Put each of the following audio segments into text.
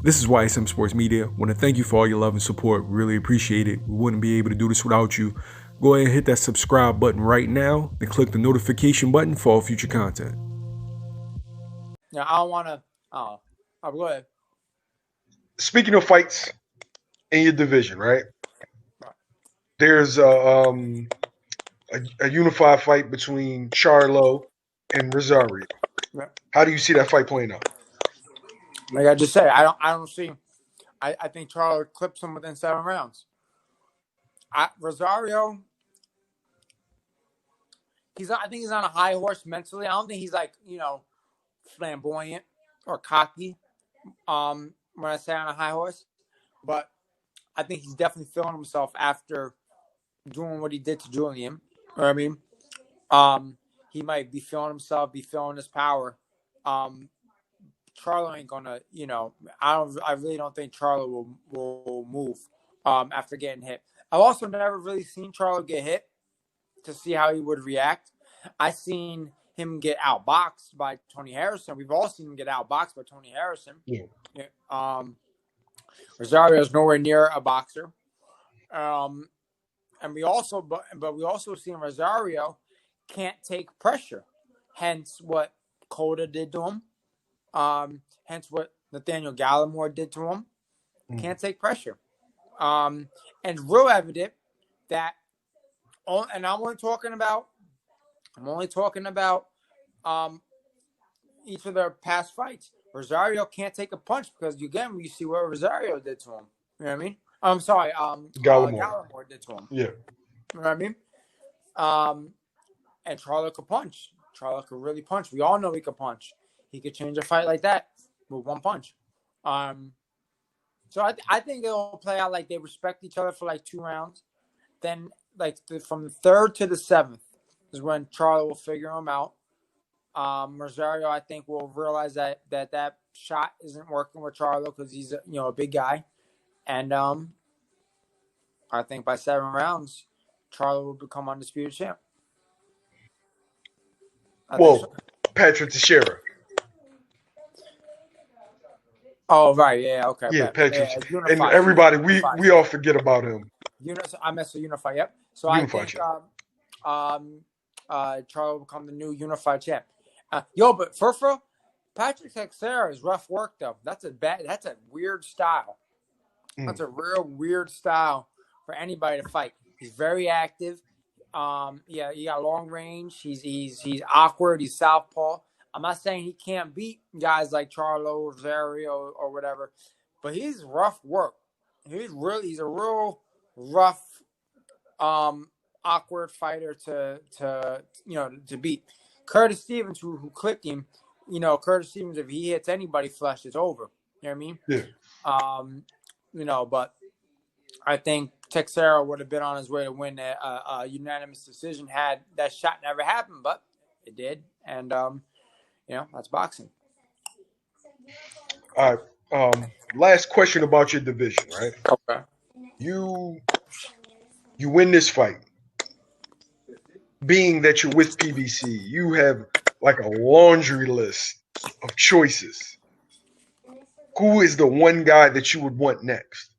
This is YSM Sports Media. Want to thank you for all your love and support. Really appreciate it. We wouldn't be able to do this without you. Go ahead and hit that subscribe button right now and click the notification button for all future content. Yeah, I don't want to. Oh, go ahead. Speaking of fights in your division, right? There's a unified fight between Charlo and Rosario. Yeah. How do you see that fight playing out? Like I just said, I don't see. I think Charlo clips him within 7 rounds. Rosario, I think he's on a high horse mentally. I don't think he's flamboyant or cocky. When I say on a high horse, but I think he's definitely feeling himself after doing what he did to Julian. You know what I mean? He might be feeling himself, be feeling his power. Charlo ain't gonna, I really don't think Charlo will move after getting hit. I've also never really seen Charlo get hit to see how he would react. I've seen him get outboxed by Tony Harrison. We've all seen him get outboxed by Tony Harrison. Yeah. Rosario is nowhere near a boxer. And we also seen Rosario can't take pressure. Hence what Cota did to him. Hence what Nathaniel Gallimore did to him. Can't take pressure. And real evident that, and I'm only talking about each of their past fights. Rosario can't take a punch because again, you see what Rosario did to him. You know what I mean? I'm sorry, Gallimore did to him. Yeah. You know what I mean? And Charlo could punch. Charlo could really punch. We all know he could punch. He could change a fight like that with one punch. So I think it'll play out like they respect each other for like 2 rounds. Then from the 3rd to the 7th is when Charlo will figure him out. Rosario, I think, will realize that shot isn't working with Charlo because he's a big guy. And I think by 7 rounds, Charlo will become undisputed champ. Patrick Teixeira. Oh, right. Yeah, okay. Yeah, Patrick. Yeah, and everybody, we all forget about him. I messed with Unify, yep. So Unified I think Charlo will become the new Unified champ. But for Patrick Teixeira is rough work, though. That's a weird style. That's a real weird style for anybody to fight. He's very active. He got long range. He's awkward. He's southpaw. I'm not saying he can't beat guys like Charlo, Rosario, or whatever, but he's rough work. He's a real rough, awkward fighter to beat. Curtis Stevens, who clipped him, Curtis Stevens, if he hits anybody flush, it's over. You know what I mean? Yeah. But I think Teixeira would have been on his way to win a unanimous decision had that shot never happened, but it did. And, that's boxing. All right. Last question about your division, right? Okay. You win this fight. Being that you're with PBC, you have like a laundry list of choices. Who is the one guy that you would want next?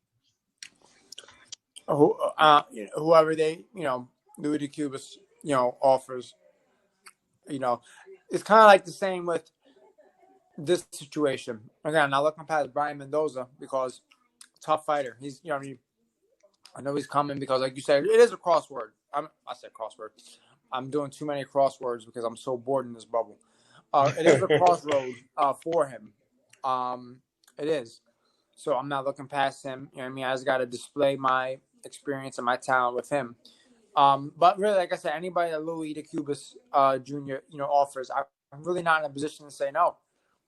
Whoever they, Louis DeCubas, offers. It's kind of like the same with this situation. Again, not looking past Brian Mendoza because tough fighter. He's, I know he's coming because, like you said, it is a crossword. I said crossword. I'm doing too many crosswords because I'm so bored in this bubble. It is a crossroad for him. It is. So I'm not looking past him. I just got to display my experience and my talent with him. But really, like I said, anybody that Louis DeCubas Jr. offers, I'm really not in a position to say no.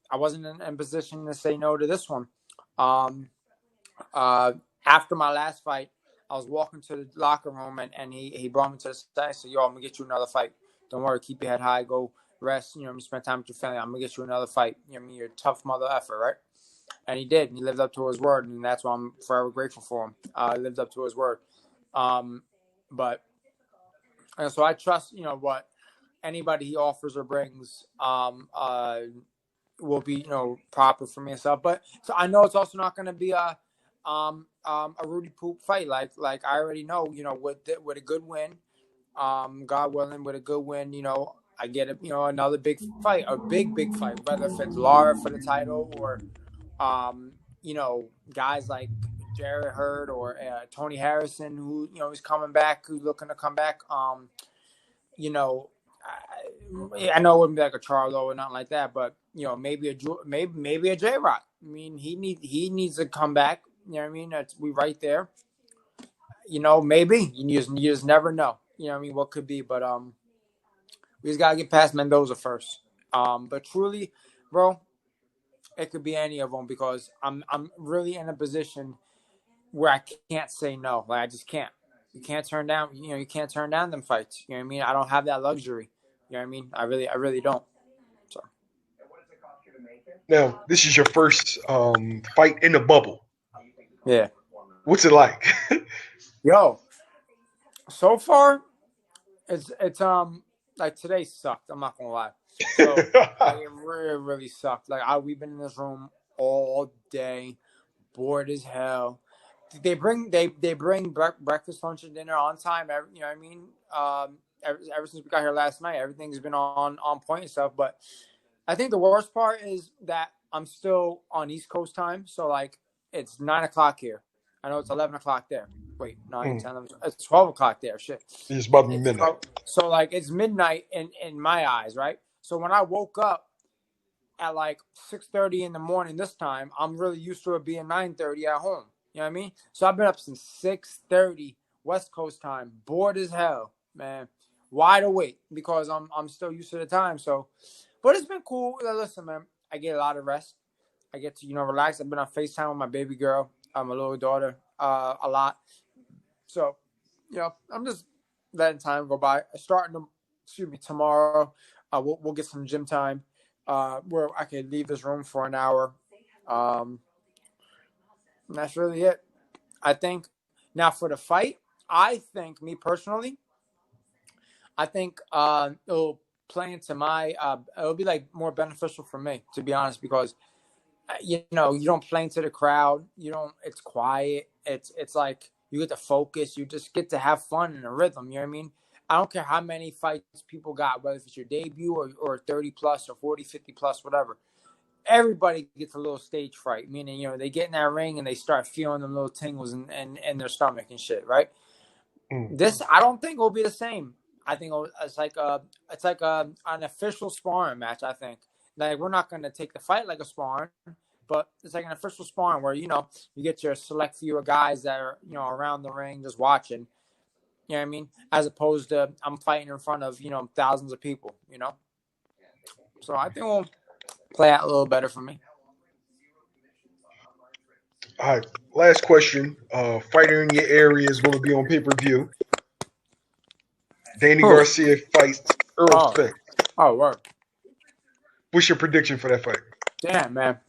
I wasn't in a position to say no to this one. After my last fight, I was walking to the locker room and he brought me to the side and said, "Yo, I'm gonna get you another fight. Don't worry, keep your head high, go rest. Spend time with your family. I'm gonna get you another fight. You're a tough mother effer, right?" And he did. And he lived up to his word, and that's why I'm forever grateful for him. He lived up to his word. But so I trust, what anybody he offers or brings. will be, proper for me and stuff. But so I know it's also not going to be a Rudy Poop fight. Like I already know, with a good win, God willing, with a good win, I get another big fight, a big fight, whether if it's Lara for the title or, guys like Jared Hurd or Tony Harrison, who is coming back, who's looking to come back. I know it wouldn't be like a Charlo or nothing like that, but maybe a J Rock. I mean, he needs to come back. You know what I mean? We right there. Maybe you just never know. You know what I mean? What could be, but we just gotta get past Mendoza first. But truly, bro, it could be any of them because I'm really in a position where I can't say no. Like I just can't. You can't turn down. You can't turn down them fights. You know what I mean? I don't have that luxury. You know what I mean? I really don't. So. Now, this is your first fight in the bubble. Yeah. What's it like? Yo, so far, it's like today sucked. I'm not gonna lie. So like, it really sucked. Like we've been in this room all day, bored as hell. They bring breakfast, lunch, and dinner on time. You know what I mean? Ever since we got here last night, everything's been on point and stuff. But I think the worst part is that I'm still on East Coast time. So like it's 9 o'clock here. I know it's 11 o'clock there. Wait, 9, 10, 11, it's 12 o'clock there. Shit. It's about midnight. So like it's midnight in my eyes, right? So when I woke up at like 6:30 in the morning this time, I'm really used to it being 9:30 at home. You know what I mean? So I've been up since 6:30 West Coast time, bored as hell, man, wide awake because I'm still used to the time. So, but it's been cool. Listen, man, I get a lot of rest. I get to relax. I've been on FaceTime with my baby girl, my little daughter, a lot. So, I'm just letting time go by. Starting tomorrow. We'll get some gym time, where I can leave this room for an hour. And that's really it. I think now for the fight, I think me personally, it'll play into my, it'll be like more beneficial for me, to be honest, because you don't play into the crowd. It's quiet. It's like you get to focus. You just get to have fun in a rhythm. You know what I mean? I don't care how many fights people got, whether it's your debut or 30 plus or 40, 50 plus, whatever. Everybody gets a little stage fright, meaning, they get in that ring and they start feeling them little tingles in their stomach and shit, right? This, I don't think will be the same. I think it's like an official sparring match, I think. Like, we're not going to take the fight like a sparring, but it's like an official sparring where, you get your select few of guys that are, around the ring just watching. You know what I mean? As opposed to I'm fighting in front of, thousands of people, So I think we'll play out a little better for me. All right. Last question. Fighter in your area is going to be on pay-per-view. Danny Garcia fights Earl Spence. Oh, word. What's your prediction for that fight? Damn, man.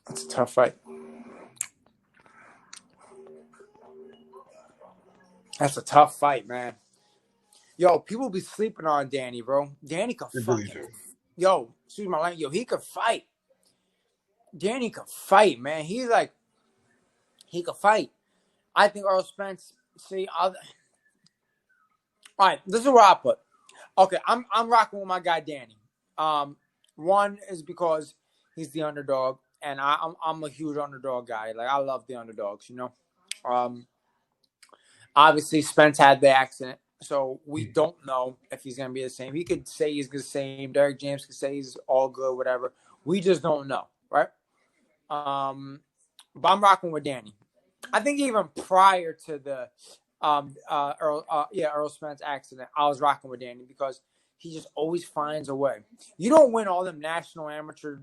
That's a tough fight. That's a tough fight, man. Yo, people be sleeping on Danny, bro. Danny can fucking. Yo, excuse my language. Yo, he could fight. Danny could fight, man. He could fight. I think Earl Spence. All right, this is where I put. Okay, I'm rocking with my guy Danny. One is because he's the underdog, and I'm a huge underdog guy. Like, I love the underdogs, Obviously, Spence had the accident, so we don't know if he's going to be the same. He could say he's the same. Derek James could say he's all good, whatever. We just don't know, right? But I'm rocking with Danny. I think even prior to the Earl Spence accident, I was rocking with Danny because he just always finds a way. You don't win all them national amateur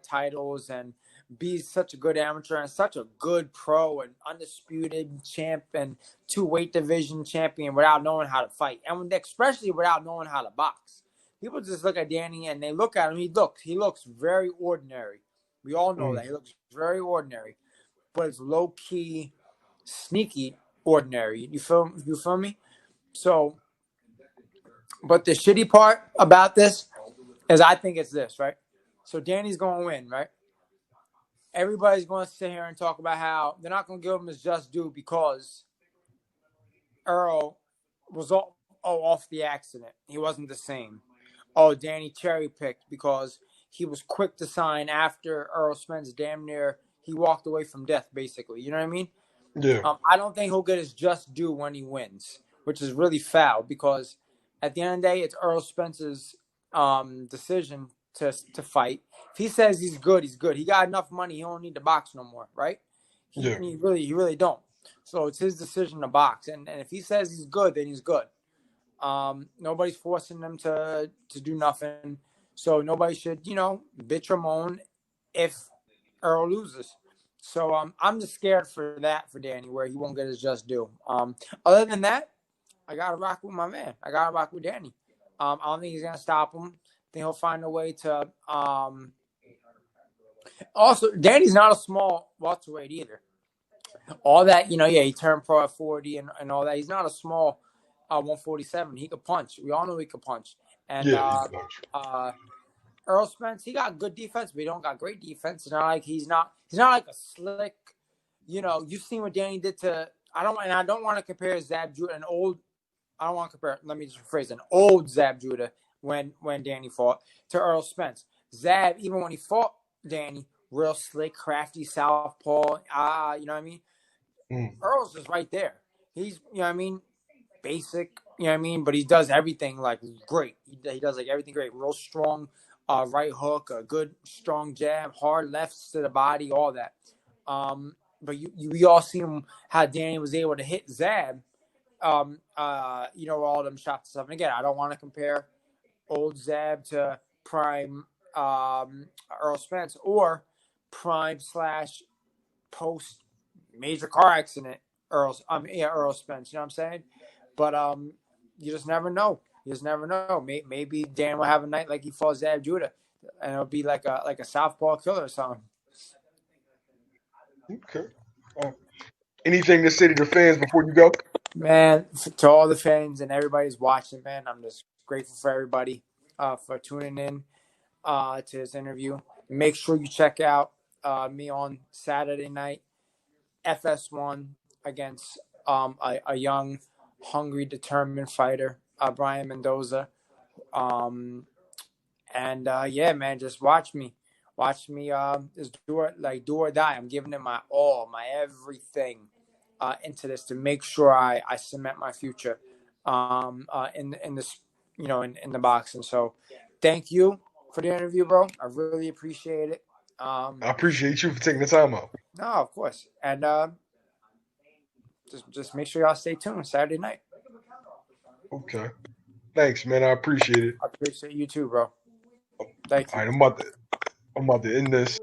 titles and be such a good amateur and such a good pro and undisputed champ and 2 weight division champion without knowing how to fight, and especially without knowing how to box. People just look at Danny and they look at him. He looks very ordinary. We all know that he looks very ordinary, but it's low key, sneaky ordinary. You feel me? So, but the shitty part about this is I think it's this, right? So Danny's going to win, right? Everybody's going to sit here and talk about how they're not going to give him his just due because Earl was off the accident. He wasn't the same. Oh, Danny cherry picked because he was quick to sign after Earl Spence damn near he walked away from death, basically. You know what I mean? Yeah. I don't think he'll get his just due when he wins, which is really foul because at the end of the day, it's Earl Spence's decision to fight. If he says he's good, he's good. He got enough money. He don't need to box no more, right? He really don't. So it's his decision to box. And if he says he's good, then he's good. Nobody's forcing them to do nothing. So nobody should, bitch or moan if Earl loses. So I'm just scared for Danny, where he won't get his just due. Other than that, I gotta rock with my man. I gotta rock with Danny. I don't think he's gonna stop him. I think he'll find a way to. Also, Danny's not a small welterweight either. All that, he turned pro at 40 and all that. He's not a small 147. He could punch. We all know he could punch. And Earl Spence, he got good defense, but he don't got great defense. It's not like he's not like a slick, you've seen what Danny did to I don't want to compare Zab Judah let me just rephrase an old Zab Judah when Danny fought to Earl Spence. Zab, even when he fought Danny, real slick, crafty southpaw, you know what I mean? Earl's just right there. He's, basic, but he does everything like great. He does like everything great. Real strong right hook, a good strong jab, hard lefts to the body, all that. But we all seen how Danny was able to hit Zab, all them shots and stuff. And again, I don't want to compare old Zab to prime Earl Spence or prime / post major car accident Earl Spence. You know what I'm saying? But you just never know. Maybe Dan will have a night like he fought Zab Judah, and it'll be like a southpaw killer or something. Okay. Anything to say to the fans before you go? Man, to all the fans and everybody's watching, man, I'm just grateful for everybody for tuning in to this interview. Make sure you check out me on Saturday night, FS1 against a young, hungry, determined fighter, Brian Mendoza. Yeah, man, just watch me. Just do or die. I'm giving it my all, my everything into this to make sure I cement my future in this, in the boxing. So thank you for the interview, bro. I really appreciate it. I appreciate you for taking the time out. No, of course. And just make sure y'all stay tuned Saturday night. Okay. Thanks, man. I appreciate it. I appreciate you too, bro. Thank you. All right, I'm about to end this.